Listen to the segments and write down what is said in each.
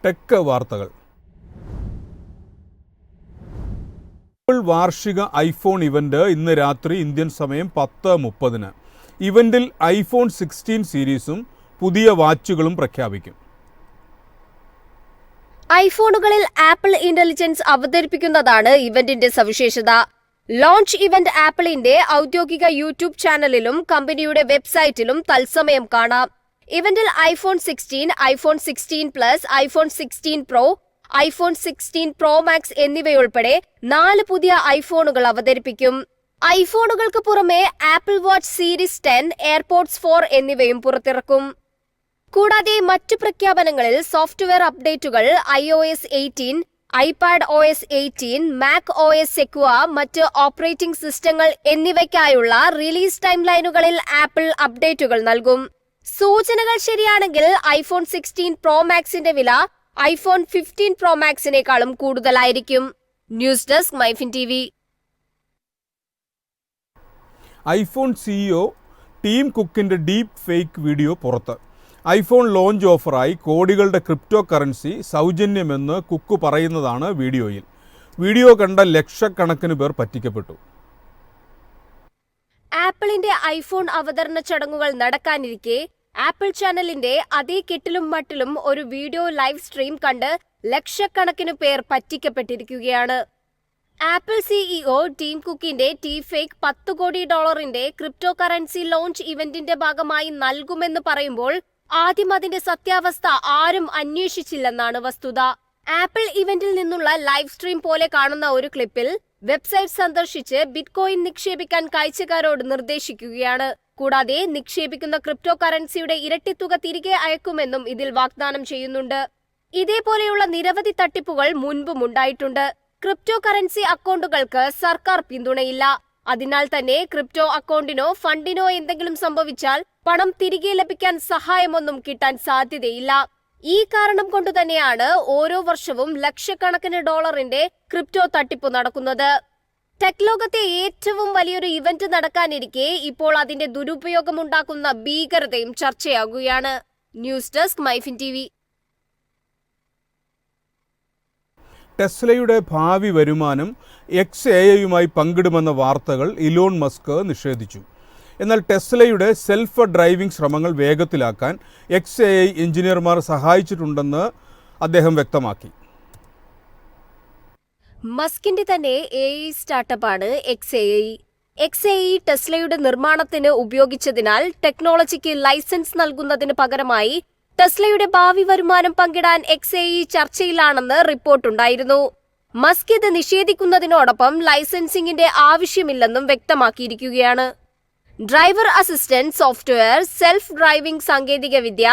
Tech വാർത്തകൾ. Apple വാർഷിക iPhone event ഇന്ന് രാത്രി ഇന്ത്യൻ സമയം 10:30. ഇവന്റിൽ ഐഫോൺ 16 സീരീസും പുതിയ വാച്ചുകളും പ്രഖ്യാപിക്കും. ഐഫോണുകളിൽ ആപ്പിൾ ഇന്റലിജൻസ് അവതരിപ്പിക്കുന്നതാണ് ഇവന്റിന്റെ സവിശേഷത. ലോഞ്ച് ഇവന്റ് ആപ്പിളിന്റെ ഔദ്യോഗിക യൂട്യൂബ് ചാനലിലും കമ്പനിയുടെ വെബ്സൈറ്റിലും തത്സമയം കാണാം. ഇവന്റിൽ iPhone 16, iPhone 16 plus, iPhone 16 pro, iPhone 16 pro max എന്നിവയുൾപ്പെടെ 4 പുതിയ ഐഫോണുകൾ അവതരിപ്പിക്കും. ഐഫോണുകൾക്ക് പുറമെ ആപ്പിൾ വാച്ച് സീരീസ് 10, എയർപോഡ്സ് 4 എന്നിവയും പുറത്തിറക്കും. കൂടാതെ മറ്റു പ്രഖ്യാപനങ്ങളിൽ സോഫ്റ്റ്വെയർ അപ്ഡേറ്റുകൾ, iOS 18, iPad OS 18, Mac OS സെക്വ, മറ്റ് ഓപ്പറേറ്റിംഗ് സിസ്റ്റങ്ങൾ എന്നിവയ്ക്കായുള്ള റിലീസ് ടൈം ലൈനുകളിൽ ആപ്പിൾ അപ്ഡേറ്റുകൾ നൽകും. സൂചനകൾ ശരിയാണെങ്കിൽ ഐഫോൺ 16 പ്രോ മാക്സിന്റെ വില ഐഫോൺ 15 പ്രോ മാക്സിനേക്കാളും കൂടുതലായിരിക്കും. News desk MyFin TV. IPhone CEO Tim കുക്കിന്റെ ഡീപ് ഫേക്ക് വീഡിയോ പുറത്ത്. ഐഫോൺ ലോഞ്ച് ഓഫറായി കോടികളുടെ ക്രിപ്റ്റോ കറൻസി സൗജന്യമെന്ന് കുക്ക് പറയുന്നതാണ് വീഡിയോയിൽ. വീഡിയോ കണ്ട ലക്ഷക്കണക്കിന് പേർ പറ്റിക്കപ്പെട്ടു. ആപ്പിളിന്റെ ഐഫോൺ അവതരണ ചടങ്ങുകൾ നടക്കാനിരിക്കെ ആപ്പിൾ ചാനലിന്റെ അതേ കെട്ടിലും മട്ടിലും ഒരു വീഡിയോ ലൈവ് സ്ട്രീം കണ്ട് ലക്ഷക്കണക്കിന് പേർ പറ്റിക്കപ്പെട്ടിരിക്കുകയാണ്. ആപ്പിൾ CEO ടീം കുക്കിന്റെ ഫേക്ക് $10 കോടി ക്രിപ്റ്റോ കറൻസി ലോഞ്ച് ഇവന്റിന്റെ ഭാഗമായി നൽകുമെന്ന് പറയുമ്പോൾ ആദ്യം അതിന്റെ സത്യാവസ്ഥ ആരും അന്വേഷിച്ചില്ലെന്നാണ് വസ്തുത. ആപ്പിൾ ഇവന്റിൽ നിന്നുള്ള ലൈവ് സ്ട്രീം പോലെ കാണുന്ന ഒരു ക്ലിപ്പിൽ വെബ്സൈറ്റ് സന്ദർശിച്ച് ബിറ്റ്കോയിൻ നിക്ഷേപിക്കാൻ കാഴ്ചക്കാരോട് നിർദ്ദേശിക്കുകയാണ്. കൂടാതെ നിക്ഷേപിക്കുന്ന ക്രിപ്റ്റോ കറൻസിയുടെ ഇരട്ടി തുക തിരികെ അയക്കുമെന്നും ഇതിൽ വാഗ്ദാനം ചെയ്യുന്നുണ്ട്. ഇതേപോലെയുള്ള നിരവധി തട്ടിപ്പുകൾ മുൻപും ഉണ്ടായിട്ടുണ്ട്. ക്രിപ്റ്റോ കറൻസി അക്കൗണ്ടുകൾക്ക് സർക്കാർ പിന്തുണയില്ല. അതിനാൽ തന്നെ ക്രിപ്റ്റോ അക്കൗണ്ടിനോ ഫണ്ടിനോ എന്തെങ്കിലും സംഭവിച്ചാൽ പണം തിരികെ ലഭിക്കാൻ സഹായമൊന്നും കിട്ടാൻ സാധ്യതയില്ല. ഈ കാരണം കൊണ്ട് തന്നെയാണ് ഓരോ വർഷവും ലക്ഷക്കണക്കിന് ഡോളറിന്റെ ക്രിപ്റ്റോ തട്ടിപ്പ് നടക്കുന്നത്. ടെക് ലോകത്തെ ഏറ്റവും വലിയൊരു ഇവന്റ് നടക്കാനിരിക്കെ ഇപ്പോൾ അതിന്റെ ദുരുപയോഗമുണ്ടാക്കുന്ന ഭീകരതയും ചർച്ചയാകുകയാണ്. News desk MyFin TV. ടെസ്ലയുടെ ഭാവി വരുമാനം XAIയുമായി പങ്കിടുമെന്ന വാർത്തകൾ ഇലോൺ മസ്ക് നിഷേധിച്ചു. എന്നാൽ ടെസ്ലയുടെ സെൽഫ് ഡ്രൈവിംഗ് ശ്രമങ്ങൾ വേഗത്തിലാക്കാൻ XAI എഞ്ചിനീയർമാർ സഹായിച്ചിട്ടുണ്ടെന്ന് അദ്ദേഹം വ്യക്തമാക്കി. മസ്കിന്റെ തന്നെ AI സ്റ്റാർട്ടപ്പാണ് XAI. XAI ടെസ്ലയുടെ നിർമ്മാണത്തിന് ഉപയോഗിച്ചതിനാൽ ടെക്നോളജിക്ക് ലൈസൻസ് നൽകുന്നതിന് പകരമായി ടെസ്ലയുടെ ഭാവി വരുമാനം പങ്കിടാൻ XAI ചർച്ചയിലാണെന്ന് റിപ്പോർട്ടുണ്ടായിരുന്നു. മസ്ക് ഇത് നിഷേധിക്കുന്നതിനോടൊപ്പം ലൈസൻസിംഗിന്റെ ആവശ്യമില്ലെന്നും വ്യക്തമാക്കിയിരിക്കുകയാണ്. Driver assistant software, self driving സാങ്കേതികവിദ്യ,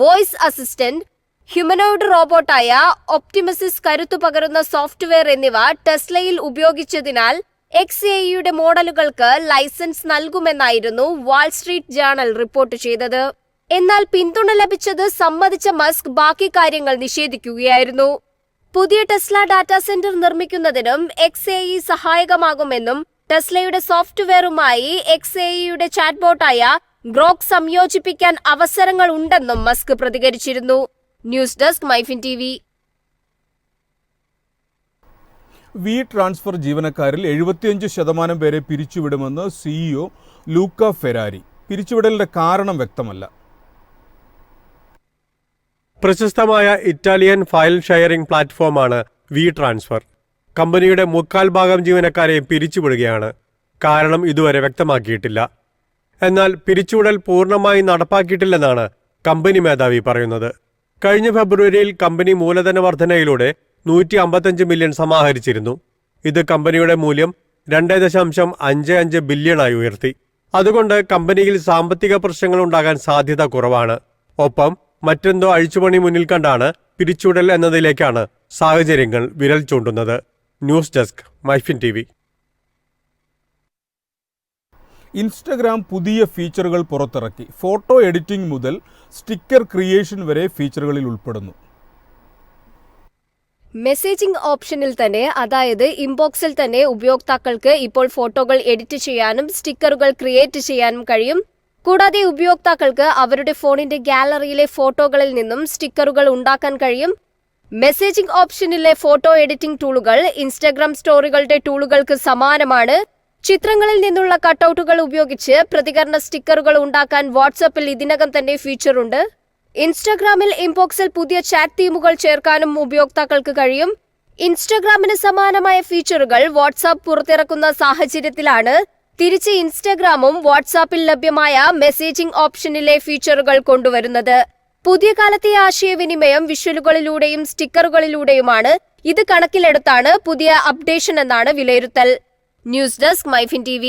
വോയിസ് അസിസ്റ്റന്റ്, ഹ്യൂമനോയിഡ് റോബോട്ടായ ഒപ്റ്റിമസിസ് കരുത്തു പകരുന്ന സോഫ്റ്റ്വെയർ എന്നിവ ടെസ്ലയിൽ ഉപയോഗിച്ചതിനാൽ XAIയുടെ മോഡലുകൾക്ക് ലൈസൻസ് നൽകുമെന്നായിരുന്നു വാൾസ്ട്രീറ്റ് ജേർണൽ റിപ്പോർട്ട് ചെയ്തത്. എന്നാൽ പിന്തുണ ലഭിച്ചത് സമ്മതിച്ച മസ്ക് ബാക്കി കാര്യങ്ങൾ നിഷേധിക്കുകയായിരുന്നു. പുതിയ ടെസ്ല ഡാറ്റാ സെന്റർ നിർമ്മിക്കുന്നതിനും XAI സഹായകമാകുമെന്നും ടെസ്ലയുടെ സോഫ്റ്റ്വെയറുമായി XAIയുടെ ചാറ്റ്ബോട്ടായ ഗ്രോക്ക് സംയോജിപ്പിക്കാൻ അവസരങ്ങൾ ഉണ്ടെന്നും മസ്ക് പ്രതികരിച്ചിരുന്നു. News desk MyFin TV. Transfer ജീവനക്കാരിൽ 75% പേരെ പിരിച്ചുവിടുമെന്ന് CEO ലൂക്ക ഫെരാരി. പിരിച്ചുവിടലിന്റെ കാരണം വ്യക്തമല്ല. പ്രശസ്തമായ ഇറ്റാലിയൻ ഫയൽ ഷെയറിംഗ് പ്ലാറ്റ്ഫോമാണ് ട്രാൻസ്ഫർ. കമ്പനിയുടെ 3/4 ജീവനക്കാരെ പിരിച്ചുവിടുകയാണ്. കാരണം ഇതുവരെ വ്യക്തമാക്കിയിട്ടില്ല. എന്നാൽ പിരിച്ചുവിടൽ പൂർണ്ണമായി നടപ്പാക്കിയിട്ടില്ലെന്നാണ് കമ്പനി മേധാവി പറയുന്നത്. കഴിഞ്ഞ ഫെബ്രുവരിയിൽ കമ്പനി മൂലധന വർധനയിലൂടെ 155 മില്യൺ സമാഹരിച്ചിരുന്നു. ഇത് കമ്പനിയുടെ മൂല്യം 2.55 ബില്യണായി ഉയർത്തി. അതുകൊണ്ട് കമ്പനിയിൽ സാമ്പത്തിക പ്രശ്നങ്ങൾ ഉണ്ടാകാൻ സാധ്യത കുറവാണ്. ഒപ്പം മറ്റെന്തോ അഴിച്ചുപണി മുന്നിൽ കണ്ടാണ് പിരിച്ചുവിടൽ എന്നതിലേക്കാണ് സാഹചര്യങ്ങൾ വിരൽ ചൂണ്ടുന്നത്. News desk MyFin TV. Instagram പുതിയ ഫീച്ചറുകൾ പുറത്തിറക്കി. ഫോട്ടോ എഡിറ്റിംഗ് മുതൽ സ്റ്റിക്കർ ക്രിയേഷൻ വരെ ഫീച്ചറുകളിൽ ഉൾപ്പെടുന്നു. മെസ്സേജിംഗ് ഓപ്ഷനിൽ തന്നെ, അതായത് ഇൻബോക്സിൽ തന്നെ ഉപയോക്താക്കൾക്ക് ഇപ്പോൾ ഫോട്ടോകൾ എഡിറ്റ് ചെയ്യാനും സ്റ്റിക്കറുകൾ ക്രിയേറ്റ് ചെയ്യാനും കഴിയും. കൂടാതെ ഉപയോക്താക്കൾക്ക് അവരുടെ ഫോണിന്റെ ഗാലറിയിലെ ഫോട്ടോകളിൽ നിന്നും സ്റ്റിക്കറുകൾ ഉണ്ടാക്കാൻ കഴിയും. മെസ്സേജിംഗ് ഓപ്ഷനിലെ ഫോട്ടോ എഡിറ്റിംഗ് ടൂളുകൾ ഇൻസ്റ്റഗ്രാം സ്റ്റോറികളുടെ ടൂളുകൾക്ക് സമാനമാണ്. ചിത്രങ്ങളിൽ നിന്നുള്ള കട്ടൌട്ടുകൾ ഉപയോഗിച്ച് പ്രതികരണ സ്റ്റിക്കറുകൾ ഉണ്ടാക്കാൻ വാട്സാപ്പിൽ ഇതിനകം തന്നെ ഫീച്ചറുണ്ട്. ഇൻസ്റ്റഗ്രാമിൽ ഇൻബോക്സിൽ പുതിയ ചാറ്റ് തീമുകൾ ചേർക്കാനും ഉപയോക്താക്കൾക്ക് കഴിയും. ഇൻസ്റ്റഗ്രാമിന് സമാനമായ ഫീച്ചറുകൾ വാട്സാപ്പ് പുറത്തിറക്കുന്ന സാഹചര്യത്തിലാണ് തിരിച്ച് ഇൻസ്റ്റഗ്രാമും വാട്സാപ്പിൽ ലഭ്യമായ മെസ്സേജിംഗ് ഓപ്ഷനിലെ ഫീച്ചറുകൾ കൊണ്ടുവരുന്നത്. പുതിയ കാലത്തെ ആശയവിനിമയം വിഷ്വലുകളിലൂടെയും സ്റ്റിക്കറുകളിലൂടെയുമാണ്. ഇത് കണക്കിലെടുത്താണ് പുതിയ അപ്ഡേഷൻ എന്നാണ് വിലയിരുത്തൽ. News desk MyFin TV.